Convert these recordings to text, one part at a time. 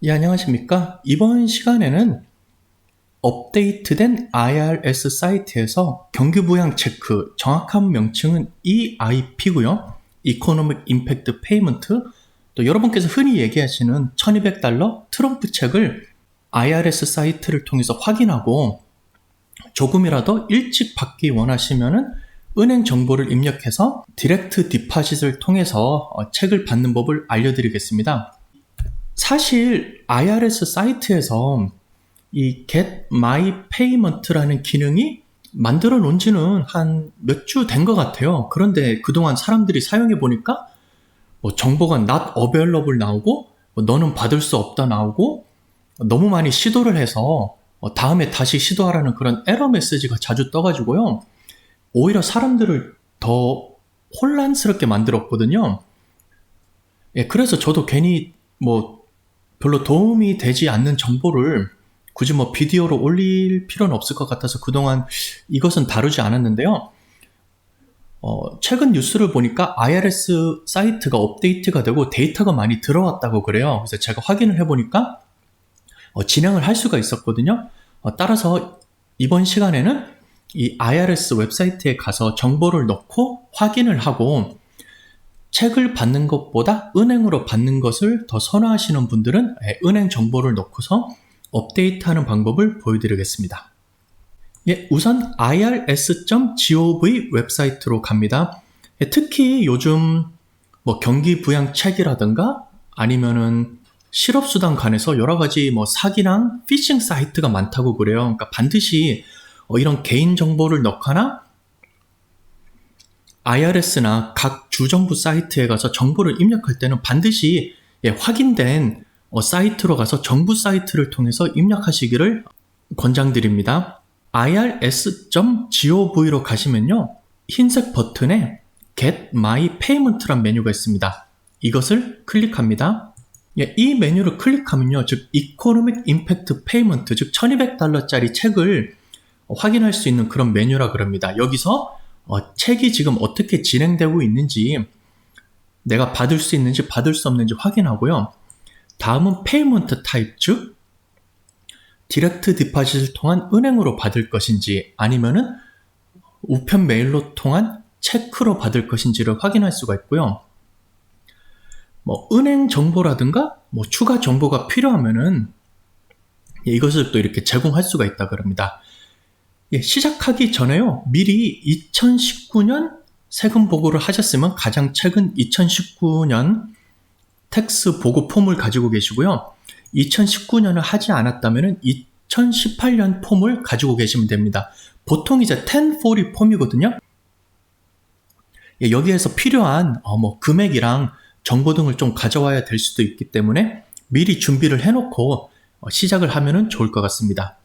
예, 안녕하십니까? 이번 시간에는 업데이트된 IRS 사이트에서 경기부양 체크, 정확한 명칭은 EIP고요. Economic Impact Payment, 또 여러분께서 흔히 얘기하시는 $1200 트럼프 책을 IRS 사이트를 통해서 확인하고 조금이라도 일찍 받기 원하시면은 은행 정보를 입력해서 디렉트 디파짓을 통해서 책을 받는 법을 알려드리겠습니다. 사실 IRS 사이트에서 이 Get My Payment라는 기능이 만들어 놓은 지는 한 몇 주 된 것 같아요. 그런데 그동안 사람들이 사용해 보니까 정보가 not available 나오고 너는 받을 수 없다 나오고 너무 많이 시도를 해서 다음에 다시 시도하라는 그런 에러 메시지가 자주 떠가지고요. 오히려 사람들을 더 혼란스럽게 만들었거든요. 예, 그래서 저도 괜히 별로 도움이 되지 않는 정보를 굳이 비디오로 올릴 필요는 없을 것 같아서 그동안 이것은 다루지 않았는데요. 최근 뉴스를 보니까 IRS 사이트가 업데이트가 되고 데이터가 많이 들어왔다고 그래요. 그래서 제가 확인을 해보니까 진행을 할 수가 있었거든요. 따라서 이번 시간에는 이 IRS 웹사이트에 가서 정보를 넣고 확인을 하고 책을 받는 것보다 은행으로 받는 것을 더 선호하시는 분들은 은행 정보를 넣고서 업데이트하는 방법을 보여드리겠습니다. 예, 우선 irs.gov 웹사이트로 갑니다. 특히 요즘 경기부양책이라든가 아니면은 실업수당 관해서 여러가지 사기랑 피싱 사이트가 많다고 그래요. 그러니까 반드시 이런 개인정보를 넣거나 IRS나 각 주정부 사이트에 가서 정보를 입력할 때는 반드시 확인된 사이트로 가서 정부 사이트를 통해서 입력하시기를 권장드립니다. irs.gov로 가시면요. 흰색 버튼에 Get My Payment란 메뉴가 있습니다. 이것을 클릭합니다. 이 메뉴를 클릭하면요. 즉 Economic Impact Payment, 즉 $1200짜리 책을 확인할 수 있는 그런 메뉴라 그럽니다. 여기서 책이 지금 어떻게 진행되고 있는지, 내가 받을 수 있는지 받을 수 없는지 확인하고요. 다음은 페이먼트 타입, 즉 디렉트 디파짓을 통한 은행으로 받을 것인지 아니면은 우편 메일로 통한 체크로 받을 것인지를 확인할 수가 있고요. 은행 정보라든가 추가 정보가 필요하면은 이것을 또 이렇게 제공할 수가 있다 그럽니다. 시작하기 전에요. 미리 2019년 세금 보고를 하셨으면 가장 최근 2019년 텍스 보고 폼을 가지고 계시고요. 2019년을 하지 않았다면 2018년 폼을 가지고 계시면 됩니다. 보통 이제 1040 폼이거든요. 여기에서 필요한 금액이랑 정보 등을 좀 가져와야 될 수도 있기 때문에 미리 준비를 해놓고 시작을 하면 좋을 것 같습니다.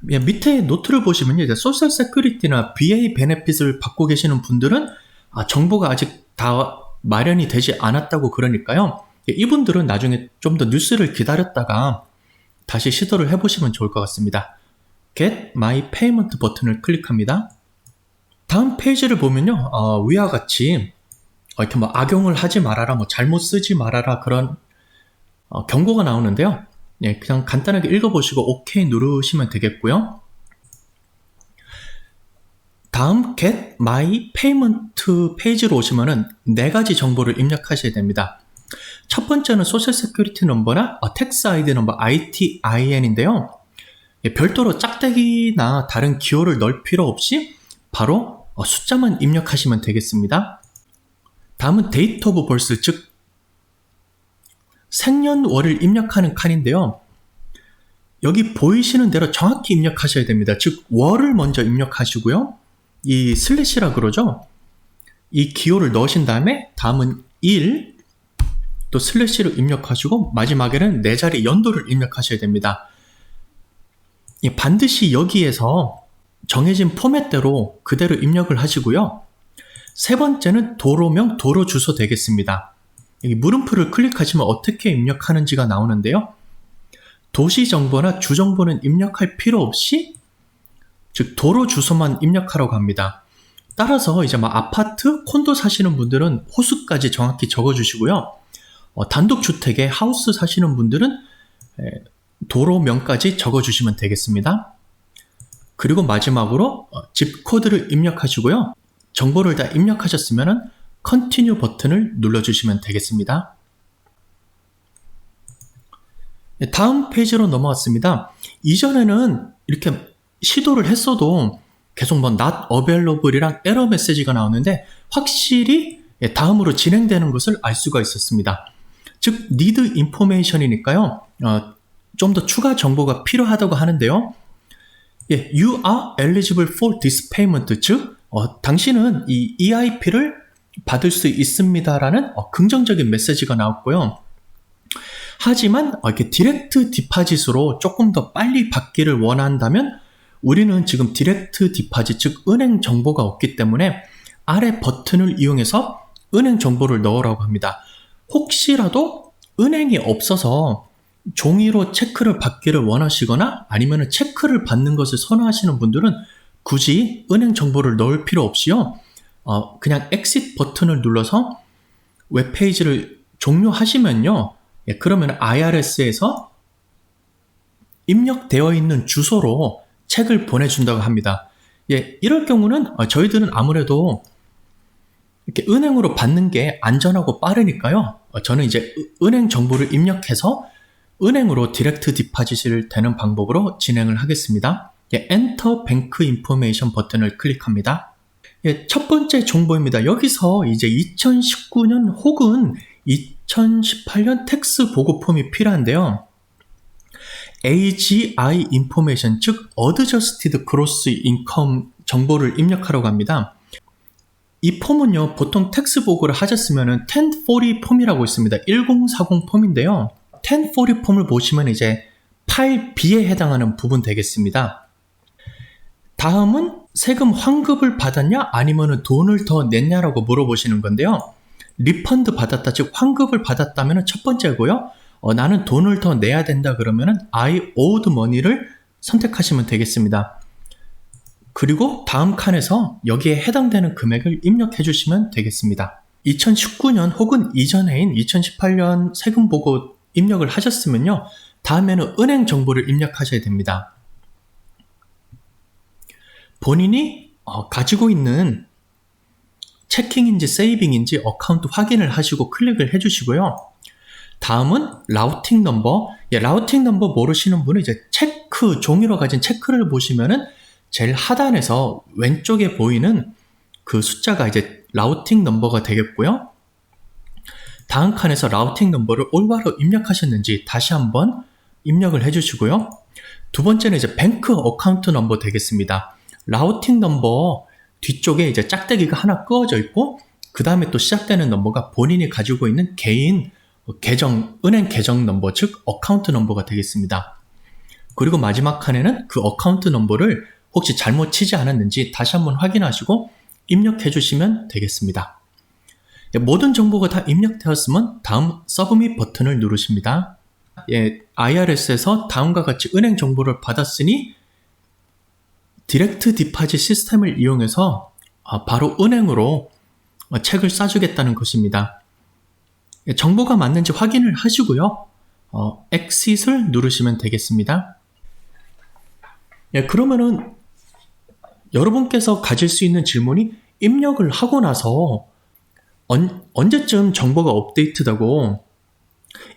밑에 노트를 보시면 이제 소셜 세큐리티나 VA 베네핏을 받고 계시는 분들은 정보가 아직 다 마련이 되지 않았다고 그러니까요. 이분들은 나중에 좀 더 뉴스를 기다렸다가 다시 시도를 해보시면 좋을 것 같습니다. Get My Payment 버튼을 클릭합니다. 다음 페이지를 보면요. 위와 같이 이렇게 악용을 하지 말아라, 잘못 쓰지 말아라 그런 경고가 나오는데요. 그냥 간단하게 읽어보시고 OK 누르시면 되겠고요. 다음 Get My Payment 페이지로 오시면은 4가지 정보를 입력하셔야 됩니다. 첫 번째는 소셜 세큐리티 넘버나 텍스 아이디 넘버 ITIN인데요. 별도로 짝대기나 다른 기호를 넣을 필요 없이 바로 숫자만 입력하시면 되겠습니다. 다음은 데이트 오브 벌스, 즉 생년월일 입력하는 칸인데요. 여기 보이시는 대로 정확히 입력하셔야 됩니다. 즉 월을 먼저 입력하시고요. 이 슬래시라 그러죠. 이 기호를 넣으신 다음에 다음은 1, 또 슬래시를 입력하시고 마지막에는 4자리 연도를 입력하셔야 됩니다. 반드시 여기에서 정해진 포맷대로 그대로 입력을 하시고요. 세 번째는 도로명, 도로 주소 되겠습니다. 여기 물음표를 클릭하시면 어떻게 입력하는지가 나오는데요. 도시 정보나 주 정보는 입력할 필요 없이 즉 도로 주소만 입력하라고 합니다. 따라서 이제 아파트, 콘도 사시는 분들은 호수까지 정확히 적어주시고요. 단독주택에 하우스 사시는 분들은 도로명까지 적어주시면 되겠습니다. 그리고 마지막으로 집 코드를 입력하시고요. 정보를 다 입력하셨으면 Continue 버튼을 눌러주시면 되겠습니다. 다음 페이지로 넘어왔습니다. 이전에는 이렇게 시도를 했어도 계속 not available이랑 에러 메시지가 나오는데 확실히 다음으로 진행되는 것을 알 수가 있었습니다. 즉 need information이니까요. 좀 더 추가 정보가 필요하다고 하는데요. You are eligible for this payment. 즉 당신은 이 EIP를 받을 수 있습니다라는 긍정적인 메시지가 나왔고요. 하지만 이렇게 디렉트 디파짓으로 조금 더 빨리 받기를 원한다면 우리는 지금 디렉트 디파짓, 즉 은행 정보가 없기 때문에 아래 버튼을 이용해서 은행 정보를 넣으라고 합니다. 혹시라도 은행이 없어서 종이로 체크를 받기를 원하시거나 아니면 체크를 받는 것을 선호하시는 분들은 굳이 은행 정보를 넣을 필요 없이요. 그냥 exit 버튼을 눌러서 웹페이지를 종료하시면요. 그러면 IRS에서 입력되어 있는 주소로 책을 보내준다고 합니다. 이럴 경우는 저희들은 아무래도 이렇게 은행으로 받는 게 안전하고 빠르니까요. 저는 이제 은행 정보를 입력해서 은행으로 디렉트 디파짓을 되는 방법으로 진행을 하겠습니다. Enter Bank Information 버튼을 클릭합니다. 첫 번째 정보입니다. 여기서 이제 2019년 혹은 2018년 텍스 보고 폼이 필요한데요. AGI Information, 즉 Adjusted Gross Income 정보를 입력하라고 합니다. 이 폼은요, 보통 텍스 보고를 하셨으면 1040 폼이라고 있습니다. 1040 폼인데요. 1040 폼을 보시면 이제 파일 B에 해당하는 부분 되겠습니다. 다음은 세금 환급을 받았냐 아니면 돈을 더 냈냐라고 물어보시는 건데요. 리펀드 받았다, 즉 환급을 받았다면 첫 번째고요. 나는 돈을 더 내야 된다 그러면 I owed money를 선택하시면 되겠습니다. 그리고 다음 칸에서 여기에 해당되는 금액을 입력해 주시면 되겠습니다. 2019년 혹은 이전해인 2018년 세금 보고 입력을 하셨으면요. 다음에는 은행 정보를 입력하셔야 됩니다. 본인이 가지고 있는 체킹인지 세이빙인지 어카운트 확인을 하시고 클릭을 해주시고요. 다음은 라우팅 넘버. 라우팅 넘버 모르시는 분은 이제 체크, 종이로 가진 체크를 보시면은 제일 하단에서 왼쪽에 보이는 그 숫자가 이제 라우팅 넘버가 되겠고요. 다음 칸에서 라우팅 넘버를 올바로 입력하셨는지 다시 한번 입력을 해주시고요. 두 번째는 이제 뱅크 어카운트 넘버 되겠습니다. 라우팅 넘버 뒤쪽에 이제 짝대기가 하나 끄어져 있고 그 다음에 또 시작되는 넘버가 본인이 가지고 있는 개인 계정, 은행 계정 넘버, 즉 어카운트 넘버가 되겠습니다. 그리고 마지막 칸에는 그 어카운트 넘버를 혹시 잘못 치지 않았는지 다시 한번 확인하시고 입력해 주시면 되겠습니다. 모든 정보가 다 입력되었으면 다음 서브밋 버튼을 누르십니다. IRS에서 다음과 같이 은행 정보를 받았으니 디렉트 디파짓 시스템을 이용해서 바로 은행으로 책을 싸주겠다는 것입니다. 정보가 맞는지 확인을 하시고요. Exit을 누르시면 되겠습니다. 그러면은 여러분께서 가질 수 있는 질문이 입력을 하고 나서 언제쯤 정보가 업데이트되고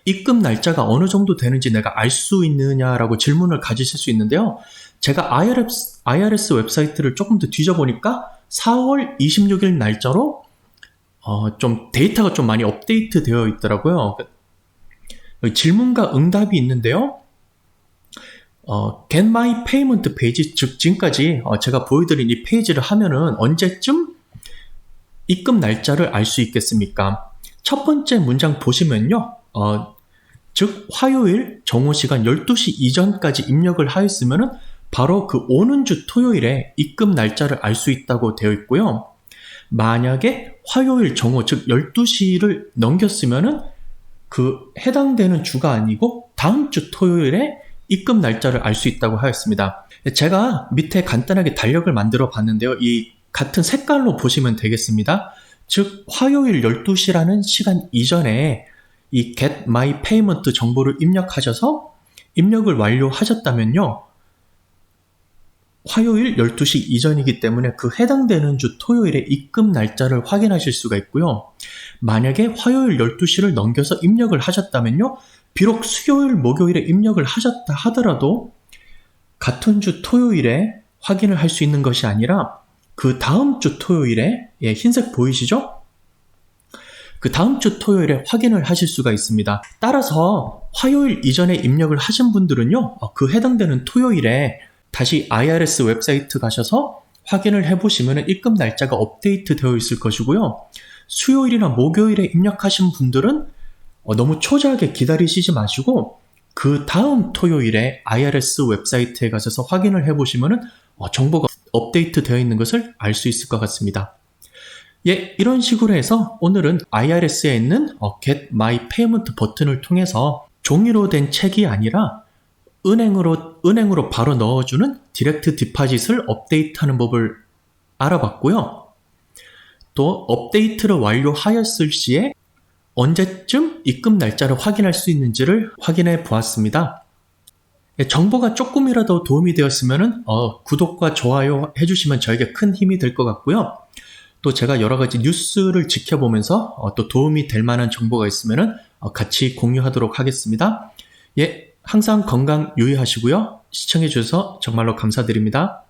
입금 날짜가 어느 정도 되는지 내가 알 수 있느냐라고 질문을 가지실 수 있는데요. 제가 IRS 웹사이트를 조금 더 뒤져보니까 4월 26일 날짜로 좀 데이터가 좀 많이 업데이트 되어 있더라고요. 질문과 응답이 있는데요. Get My Payment 페이지, 즉 지금까지 제가 보여드린 이 페이지를 하면은 언제쯤 입금 날짜를 알 수 있겠습니까? 첫 번째 문장 보시면요. 즉 화요일 정오시간 12시 이전까지 입력을 하였으면은 바로 그 오는 주 토요일에 입금 날짜를 알 수 있다고 되어 있고요. 만약에 화요일 정오, 즉 12시를 넘겼으면은 그 해당되는 주가 아니고 다음 주 토요일에 입금 날짜를 알 수 있다고 하였습니다. 제가 밑에 간단하게 달력을 만들어 봤는데요. 이 같은 색깔로 보시면 되겠습니다. 즉 화요일 12시라는 시간 이전에 이 Get My Payment 정보를 입력하셔서 입력을 완료하셨다면요. 화요일 12시 이전이기 때문에 그 해당되는 주 토요일의 입금 날짜를 확인하실 수가 있고요. 만약에 화요일 12시를 넘겨서 입력을 하셨다면요. 비록 수요일, 목요일에 입력을 하셨다 하더라도 같은 주 토요일에 확인을 할 수 있는 것이 아니라 그 다음 주 토요일에, 흰색 보이시죠? 그 다음 주 토요일에 확인을 하실 수가 있습니다. 따라서 화요일 이전에 입력을 하신 분들은요, 그 해당되는 토요일에 다시 IRS 웹사이트 가셔서 확인을 해보시면 입금 날짜가 업데이트 되어 있을 것이고요. 수요일이나 목요일에 입력하신 분들은 너무 초조하게 기다리시지 마시고 그 다음 토요일에 IRS 웹사이트에 가셔서 확인을 해보시면 정보가 업데이트 되어 있는 것을 알 수 있을 것 같습니다. 이런 식으로 해서 오늘은 IRS에 있는 Get My Payment 버튼을 통해서 종이로 된 책이 아니라 은행으로 바로 넣어주는 디렉트 디파짓을 업데이트하는 법을 알아봤고요. 또 업데이트를 완료하였을 시에 언제쯤 입금 날짜를 확인할 수 있는지를 확인해 보았습니다. 정보가 조금이라도 도움이 되었으면 구독과 좋아요 해주시면 저에게 큰 힘이 될 것 같고요. 또 제가 여러 가지 뉴스를 지켜보면서 또 도움이 될 만한 정보가 있으면 같이 공유하도록 하겠습니다. 항상 건강 유의하시고요. 시청해 주셔서 정말로 감사드립니다.